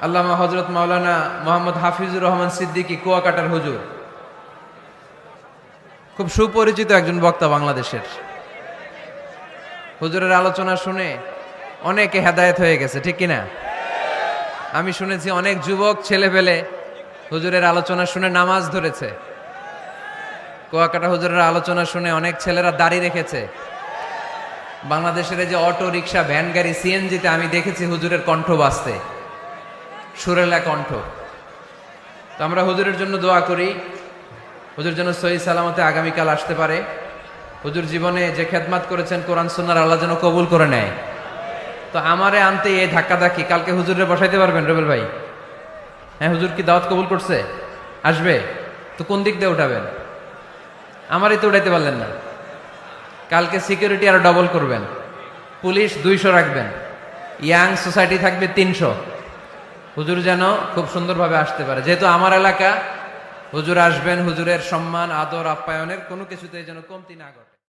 আল্লামা হযরত মাওলানা মোহাম্মদ হাফিজুর রহমান সিদ্দিকী কুয়াকাটার হুজুর, খুব সুপরিচিত একজন বক্তা বাংলাদেশের। হুজুরের আলোচনা শুনে অনেকে হেদায়েত হয়ে গেছে, ঠিক কিনা? আমি শুনেছি অনেক যুবক ছেলে পেলে হুজুরের আলোচনা শুনে নামাজ ধরেছে। কুয়াকাটা হুজুরের আলোচনা শুনে অনেক ছেলেরা দাড়ি রেখেছে। বাংলাদেশের এই যে অটো রিক্সা ভ্যান গাড়ি সিএনজিতে আমি দেখেছি হুজুরের কণ্ঠ বাজতে, সুরেলা কণ্ঠ। তো আমরা হুজুরের জন্য দোয়া করি, হুজুর যেন সহি সালামতে আগামীকাল আসতে পারে। হুজুর জীবনে যে খেদমাত করেছেন কোরআন সুন্নাহর আল্লাহ যেন কবুল করে নেয়। তো আমারে আনতে এই ধাক্কাধাক্কি, কালকে হুজুরে বসাইতে পারবেন রবেল ভাই? হ্যাঁ, হুজুর কি দাওয়াত কবুল করছে? আসবে তো কোন দিক দিয়ে উঠাবেন? আমারই তো উঠাইতে পারলেন না। কালকে সিকিউরিটি আরো ডবল করবেন, পুলিশ 200 রাখবেন, ইয়াং সোসাইটি থাকবে 300। হুজুর যেন খুব সুন্দরভাবে আসতে পারে। যেহেতু আমার এলাকা, হুজুর আসবেন, হুজুরের সম্মান আদর আপ্যায়নের কোনো কিছুতে যেন কমতি না ঘটে।